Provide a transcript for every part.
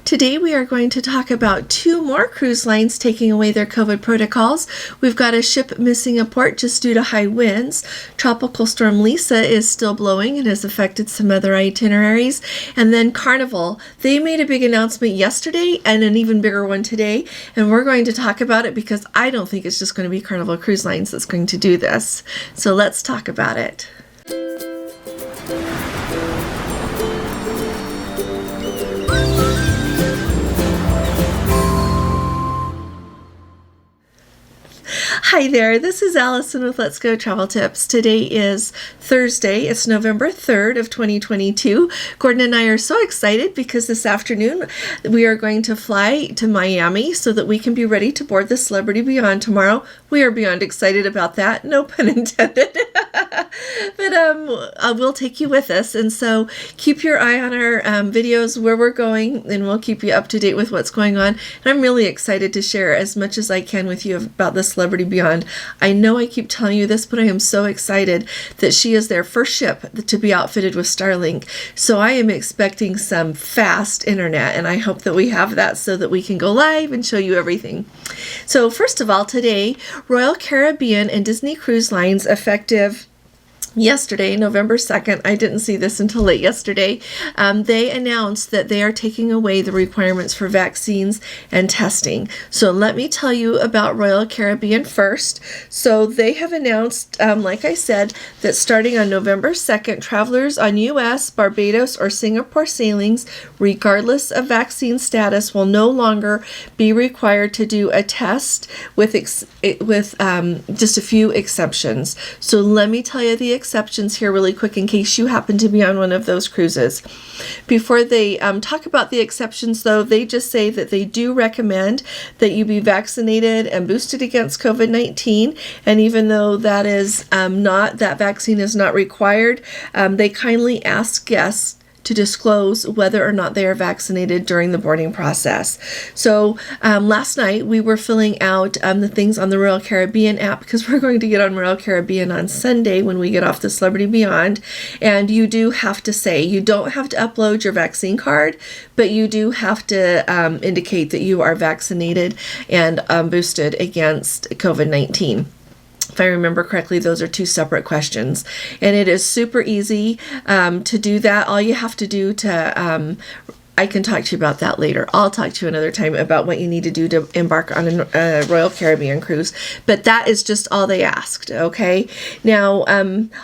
Today we are going to talk about 2 more cruise lines taking away their COVID protocols. We've got a ship missing a port just due to high winds. Tropical Storm Lisa is still blowing and has affected some other itineraries. And then Carnival, they made a big announcement yesterday and an even bigger one today. And we're going to talk about it because I don't think it's just going to be Carnival Cruise Lines that's going to do this. So let's talk about it. Hi there, this is Allison with Let's Go Travel Tips. Today is Thursday. It's November 3rd of 2022. Gordon and I are so excited because this afternoon we are going to fly to Miami so that we can be ready to board the Celebrity Beyond tomorrow. We are beyond excited about that, no pun intended. But we'll take you with us, and so keep your eye on our videos where we're going, and we'll keep you up to date with what's going on. And I'm really excited to share as much as I can with you about the Celebrity Beyond. I know I keep telling you this, but I am so excited that she is their first ship to be outfitted with Starlink. So I am expecting some fast internet, and I hope that we have that so that we can go live and show you everything. So first of all, today, Royal Caribbean and Disney Cruise Lines, effective yesterday, November 2nd, I didn't see this until late yesterday, they announced that they are taking away the requirements for vaccines and testing. So let me tell you about Royal Caribbean first. So they have announced, like I said, that starting on November 2nd, travelers on U.S., Barbados, or Singapore sailings, regardless of vaccine status, will no longer be required to do a test with just a few exceptions. So let me tell you the exceptions here really quick in case you happen to be on one of those cruises. Before they talk about the exceptions, though, they just say that they do recommend that you be vaccinated and boosted against COVID-19, and even though that vaccine is not required, they kindly ask guests to disclose whether or not they are vaccinated during the boarding process. So last night we were filling out the things on the Royal Caribbean app because we're going to get on Royal Caribbean on Sunday when we get off the Celebrity Beyond, and you do have to say, you don't have to upload your vaccine card, but you do have to indicate that you are vaccinated and boosted against COVID-19. If I remember correctly, those are 2 separate questions. And it is super easy to do that. All you have to do I can talk to you about that later. I'll talk to you another time about what you need to do to embark on a Royal Caribbean cruise. But that is just all they asked, okay? Now,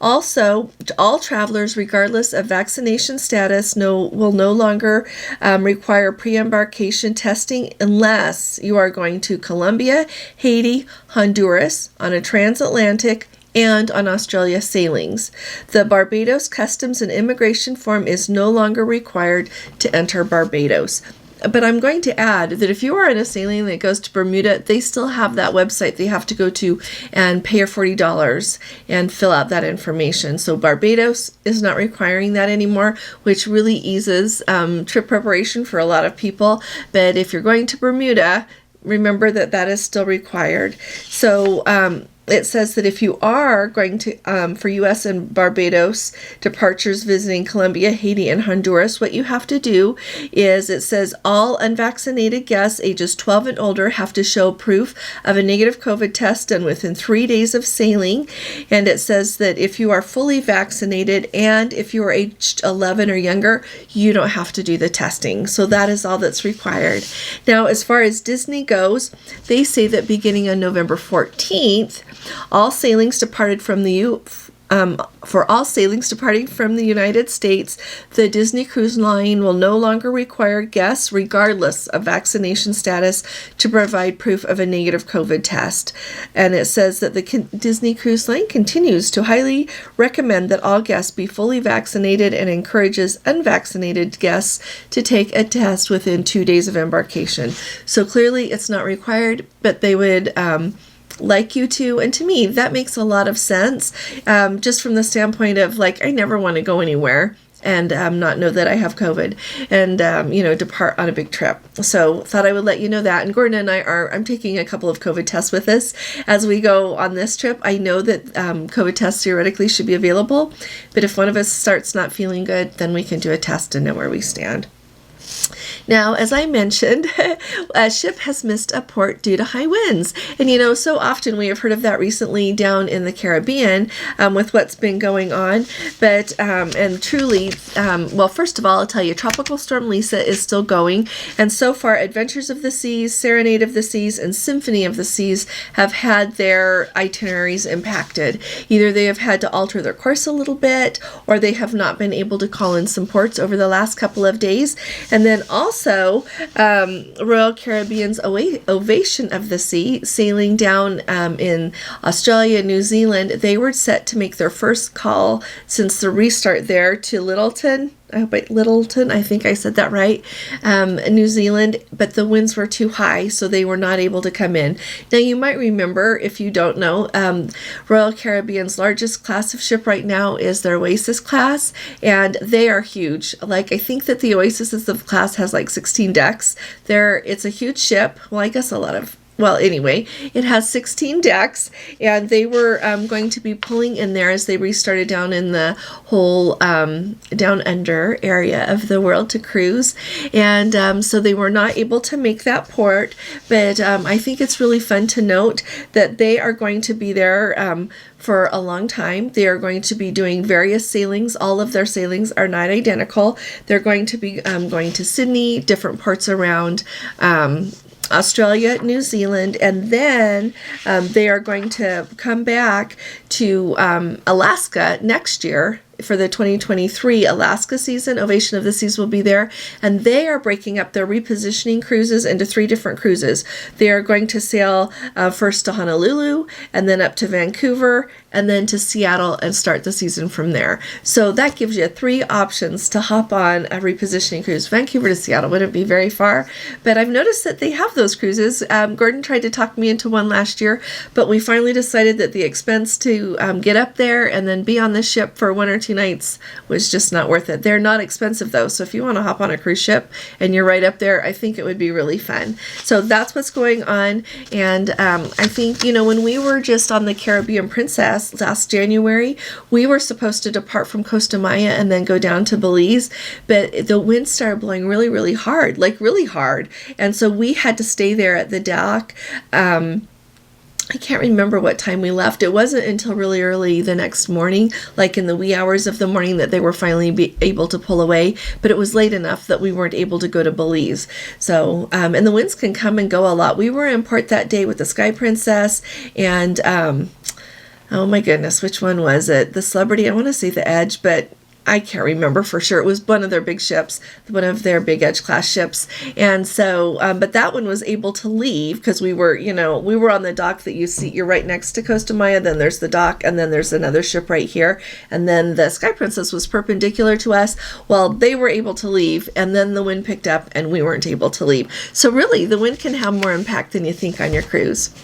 also, all travelers, regardless of vaccination status, will no longer require pre-embarkation testing unless you are going to Colombia, Haiti, Honduras on a transatlantic and on Australia sailings. The Barbados Customs and Immigration form is no longer required to enter Barbados. But I'm going to add that if you are in a sailing that goes to Bermuda, they still have that website they have to go to and pay your $40 and fill out that information. So Barbados is not requiring that anymore, which really eases trip preparation for a lot of people. But if you're going to Bermuda, remember that is still required. So it says that if you are going to, for U.S. and Barbados departures visiting Colombia, Haiti, and Honduras, what you have to do is, it says all unvaccinated guests ages 12 and older have to show proof of a negative COVID test done within 3 days of sailing. And it says that if you are fully vaccinated and if you are aged 11 or younger, you don't have to do the testing. So that is all that's required. Now, as far as Disney goes, they say that beginning on November 14th, all sailings departing from the United States, the Disney Cruise Line will no longer require guests, regardless of vaccination status, to provide proof of a negative COVID test. And it says that the Disney Cruise Line continues to highly recommend that all guests be fully vaccinated and encourages unvaccinated guests to take a test within 2 days of embarkation. So clearly it's not required, but they would like you to, and to me that makes a lot of sense, just from the standpoint of, like, I never want to go anywhere and not know that I have COVID and depart on a big trip. So thought I would let you know that. And Gordon and I'm taking a couple of COVID tests with us as we go on this trip. I know that COVID tests theoretically should be available, but if one of us starts not feeling good, then we can do a test and know where we stand. Now, as I mentioned, a ship has missed a port due to high winds. And so often we have heard of that recently down in the Caribbean with what's been going on. But, and truly, well, first of all, I'll tell you, Tropical Storm Lisa is still going. And so far, Adventures of the Seas, Serenade of the Seas, and Symphony of the Seas have had their itineraries impacted. Either they have had to alter their course a little bit, or they have not been able to call in some ports over the last couple of days. And then also, Royal Caribbean's Ovation of the Sea, sailing down in Australia and New Zealand, they were set to make their first call since the restart there to Littleton, I think I said that right, New Zealand, but the winds were too high, so they were not able to come in. Now, you might remember, if you don't know, Royal Caribbean's largest class of ship right now is their Oasis class, and they are huge. Like, I think that the Oasis is the class has like 16 decks. It's a huge ship. Well, I guess anyway, it has 16 decks, and they were going to be pulling in there as they restarted down in the whole down under area of the world to cruise. And so they were not able to make that port, but I think it's really fun to note that they are going to be there for a long time. They are going to be doing various sailings. All of their sailings are not identical. They're going to be going to Sydney, different parts around Australia, New Zealand, and then they are going to come back to Alaska next year for the 2023 Alaska season. Ovation of the Seas will be there, and they are breaking up their repositioning cruises into 3 different cruises. They are going to sail first to Honolulu, and then up to Vancouver, and then to Seattle, and start the season from there. So that gives you 3 options to hop on a repositioning cruise. Vancouver to Seattle wouldn't be very far, but I've noticed that they have those cruises. Gordon tried to talk me into one last year, but we finally decided that the expense to get up there and then be on the ship for 1 or 2 nights was just not worth it. They're not expensive though, so if you want to hop on a cruise ship and you're right up there, I think it would be really fun. So that's what's going on. And I think, when we were just on the Caribbean Princess last January, we were supposed to depart from Costa Maya and then go down to Belize, but the wind started blowing really, really hard, like really hard. And so we had to stay there at the dock. I can't remember what time we left. It wasn't until really early the next morning, like in the wee hours of the morning, that they were finally able to pull away. But it was late enough that we weren't able to go to Belize. So, and the winds can come and go a lot. We were in port that day with the Sky Princess and, oh my goodness, which one was it? The Celebrity, I want to say the Edge, but I can't remember for sure. It was one of their big ships, one of their big Edge class ships. And so, but that one was able to leave because we were on the dock that you see. You're right next to Costa Maya. Then there's the dock, and then there's another ship right here. And then the Sky Princess was perpendicular to us. Well, they were able to leave, and then the wind picked up, and we weren't able to leave. So really, the wind can have more impact than you think on your cruise.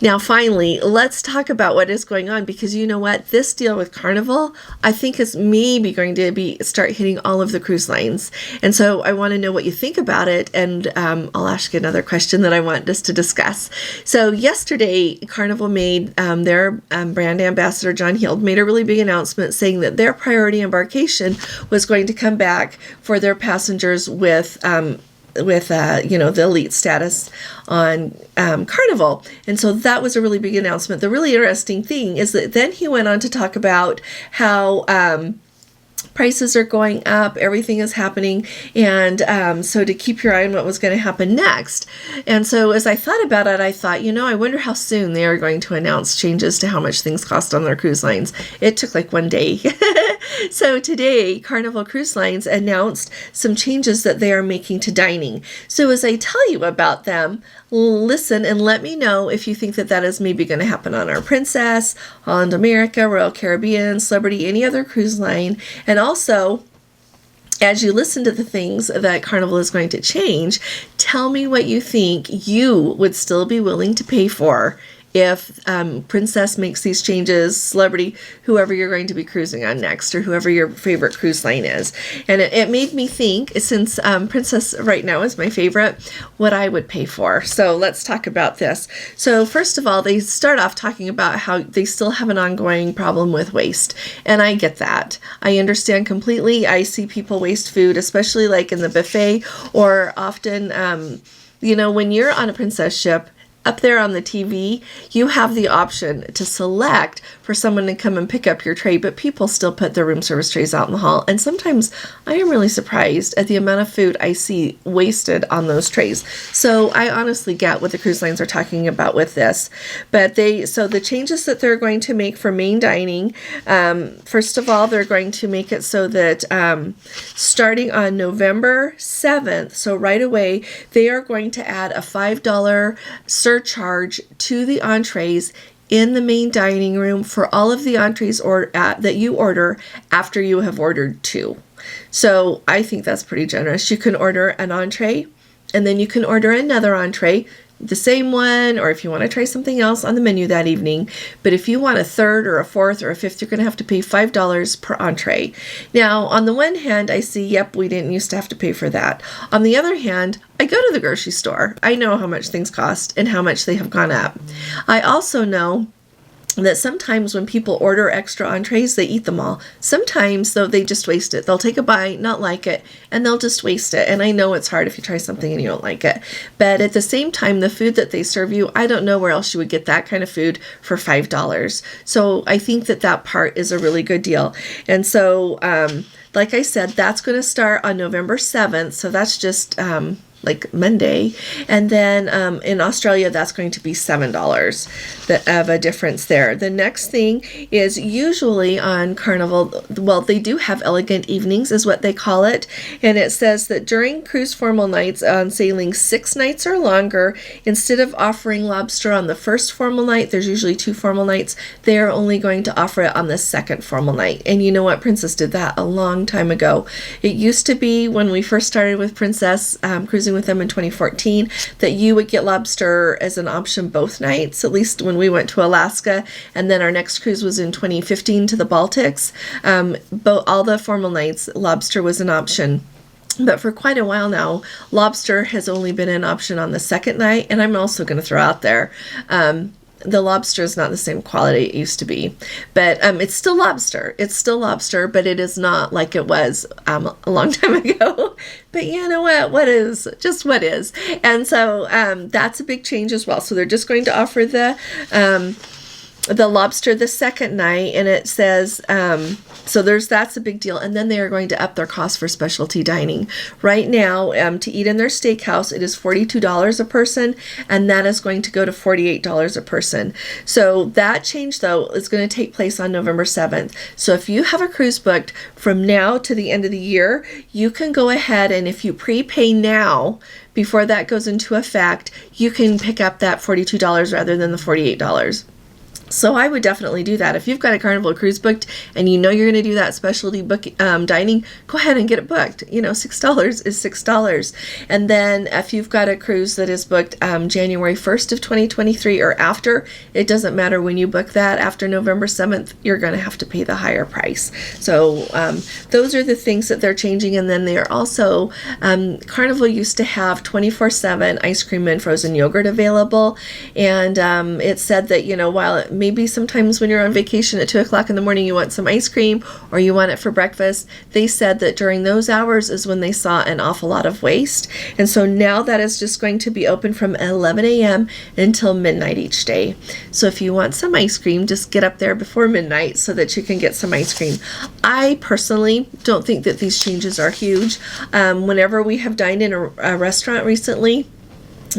Now, finally, let's talk about what is going on, because you know what? This deal with Carnival, I think, is maybe going to start hitting all of the cruise lines. And so I want to know what you think about it, and I'll ask you another question that I want us to discuss. So yesterday, Carnival made their brand ambassador, John Hield, made a really big announcement saying that their priority embarkation was going to come back for their passengers with the elite status on Carnival. And so that was a really big announcement. The really interesting thing is that then he went on to talk about how prices are going up, everything is happening, and so to keep your eye on what was going to happen next. And so as I thought about it, I thought, I wonder how soon they are going to announce changes to how much things cost on their cruise lines. It took like 1 day. So today, Carnival Cruise Lines announced some changes that they are making to dining. So as I tell you about them, listen and let me know if you think that is maybe going to happen on our Princess, Holland America, Royal Caribbean, Celebrity, any other cruise line. And also, as you listen to the things that Carnival is going to change, tell me what you think you would still be willing to pay for if Princess makes these changes, Celebrity, whoever you're going to be cruising on next, or whoever your favorite cruise line is. And it made me think, since Princess right now is my favorite, what I would pay for. So let's talk about this. So first of all, they start off talking about how they still have an ongoing problem with waste. And I get that. I understand completely. I see people waste food, especially like in the buffet, or often, when you're on a Princess ship, up there on the TV, you have the option to select for someone to come and pick up your tray, but people still put their room service trays out in the hall. And sometimes I am really surprised at the amount of food I see wasted on those trays. So I honestly get what the cruise lines are talking about with this. But so the changes that they're going to make for main dining, first of all, they're going to make it so that starting on November 7th, so right away, they are going to add a $5 surcharge to the entrees in the main dining room for all of the entrees that you order after you have ordered 2. So I think that's pretty generous. You can order an entree, and then you can order another entree, the same one, or if you want to try something else on the menu that evening. But if you want a third or a fourth or a fifth, you're going to have to pay $5 per entree. Now, on the one hand, I see, yep, we didn't used to have to pay for that. On the other hand, I go to the grocery store. I know how much things cost and how much they have gone up. I also know that sometimes when people order extra entrees, they eat them all. Sometimes, though, they just waste it. They'll take a bite, not like it, and they'll just waste it. And I know it's hard if you try something and you don't like it. But at the same time, the food that they serve you, I don't know where else you would get that kind of food for $5. So I think that part is a really good deal. And so, like I said, that's going to start on November 7th. So that's just like Monday. And then in Australia, that's going to be $7 of a difference there. The next thing is usually on Carnival, well, they do have elegant evenings is what they call it. And it says that during cruise formal nights on sailing 6 nights or longer, instead of offering lobster on the first formal night, there's usually 2 formal nights, they're only going to offer it on the second formal night. And you know what? Princess did that a long time ago. It used to be when we first started with Princess, cruising with them in 2014, that you would get lobster as an option both nights, at least when we went to Alaska, and then our next cruise was in 2015 to the Baltics. All the formal nights, lobster was an option. But for quite a while now, lobster has only been an option on the second night, and I'm also going to throw out there, the lobster is not the same quality it used to be, but it's still lobster. It's still lobster, but it is not like it was a long time ago. But you know what? What is? Just what is. And so that's a big change as well. So they're just going to offer the lobster the second night, and it says that's a big deal. And then they are going to up their cost for specialty dining. Right now, to eat in their steakhouse, it is $42 a person, and that is going to go to $48 a person. So that change, though, is going to take place on November 7th. So if you have a cruise booked from now to the end of the year, you can go ahead, and if you prepay now, before that goes into effect, you can pick up that $42 rather than the $48. So I would definitely do that. If you've got a Carnival cruise booked and you know you're going to do that specialty dining, go ahead and get it booked. $6 is $6. And then if you've got a cruise that is booked January 1st of 2023 or after, it doesn't matter when you book that. After November 7th, you're going to have to pay the higher price. So those are the things that they're changing. And then they are also, Carnival used to have 24/7 ice cream and frozen yogurt available. And it said that, while it maybe sometimes when you're on vacation at 2 o'clock in the morning, you want some ice cream or you want it for breakfast, they said that during those hours is when they saw an awful lot of waste. And so now that is just going to be open from 11 a.m. until midnight each day. So if you want some ice cream, just get up there before midnight so that you can get some ice cream. I personally don't think that these changes are huge. Whenever we have dined in a restaurant recently,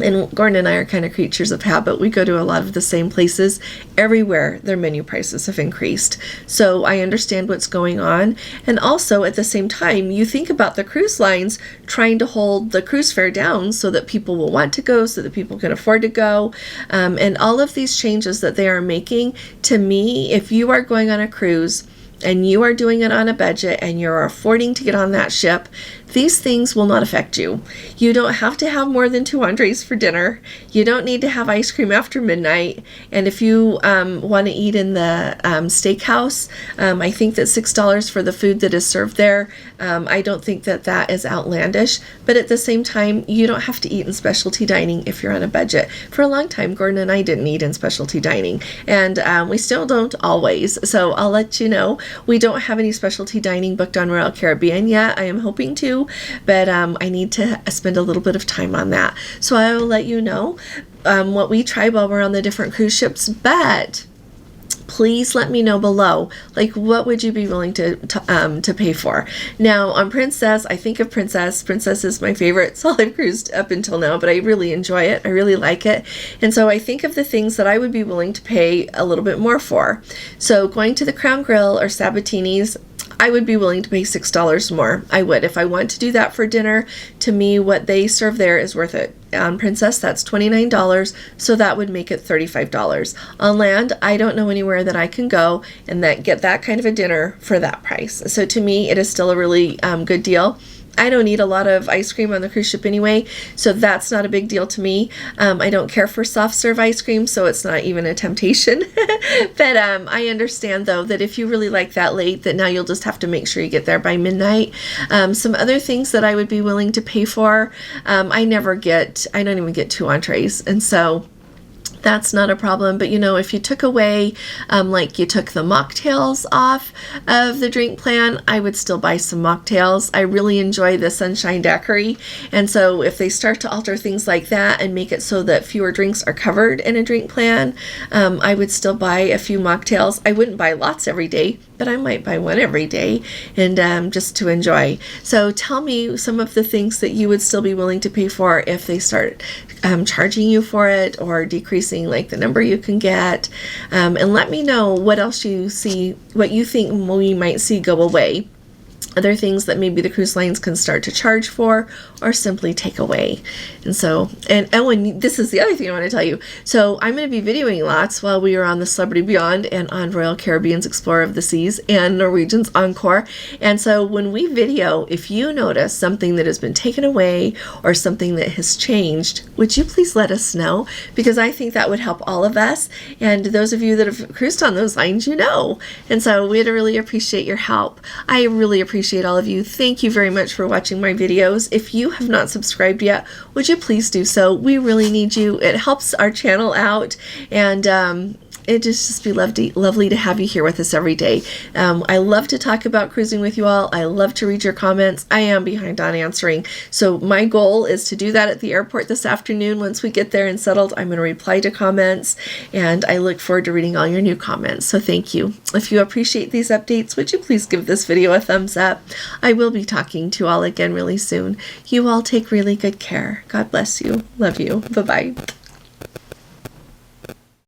and Gordon and I are kind of creatures of habit. We go to a lot of the same places. Everywhere, their menu prices have increased. So I understand what's going on. And also, at the same time, you think about the cruise lines trying to hold the cruise fare down so that people will want to go, so that people can afford to go. And all of these changes that they are making, to me, if you are going on a cruise and you are doing it on a budget and you're affording to get on that ship, these things will not affect you. You don't have to have more than 2 entrees for dinner. You don't need to have ice cream after midnight. And if you want to eat in the steakhouse, I think that $6 for the food that is served there, I don't think that that is outlandish. But at the same time, you don't have to eat in specialty dining if you're on a budget. For a long time, Gordon and I didn't eat in specialty dining, and we still don't always. So I'll let you know, we don't have any specialty dining booked on Royal Caribbean yet. I am hoping to, but I need to spend a little bit of time on that. So I will let you know what we try while we're on the different cruise ships, but please let me know below, like, what would you be willing to pay for? Now, on Princess, I think of Princess. Princess is my favorite. It's all I've cruised up until now, but I really enjoy it. I really like it. And so I think of the things that I would be willing to pay a little bit more for. So going to the Crown Grill or Sabatini's, I would be willing to pay $6 more. I would. If I want to do that for dinner, to me, what they serve there is worth it. On Princess, that's $29, so that would make it $35. On land, I don't know anywhere that I can go and get that kind of a dinner for that price. So to me, it is still a really good deal. I don't eat a lot of ice cream on the cruise ship anyway, so that's not a big deal to me. I don't care for soft serve ice cream, so it's not even a temptation. But I understand, though, that if you really like that late, that now you'll just have to make sure you get there by midnight. Some other things that I would be willing to pay for, I don't even get 2 entrees, and so that's not a problem. But if you took away, like you took the mocktails off of the drink plan, I would still buy some mocktails. I really enjoy the Sunshine Daiquiri, and so if they start to alter things like that and make it so that fewer drinks are covered in a drink plan, I would still buy a few mocktails. I wouldn't buy lots every day, but I might buy one every day, and just to enjoy. So tell me some of the things that you would still be willing to pay for if they start charging you for it or decreasing like the number you can get, and let me know what else you see, what you think we might see go away. Other things that maybe the cruise lines can start to charge for or simply take away. And so, and this is the other thing I want to tell you. So I'm going to be videoing lots while we are on the Celebrity Beyond and on Royal Caribbean's Explorer of the Seas and Norwegian's Encore. And so when we video, if you notice something that has been taken away or something that has changed, would you please let us know? Because I think that would help all of us. And those of you that have cruised on those lines, And so we'd really appreciate your help. I really appreciate all of you. Thank you very much for watching my videos. If you have not subscribed yet, would you please do so? We really need you. It helps our channel out, and it'd just be lovely to have you here with us every day. I love to talk about cruising with you all. I love to read your comments. I am behind on answering. So my goal is to do that at the airport this afternoon. Once we get there and settled, I'm going to reply to comments, and I look forward to reading all your new comments. So thank you. If you appreciate these updates, would you please give this video a thumbs up? I will be talking to you all again really soon. You all take really good care. God bless you. Love you. Bye-bye.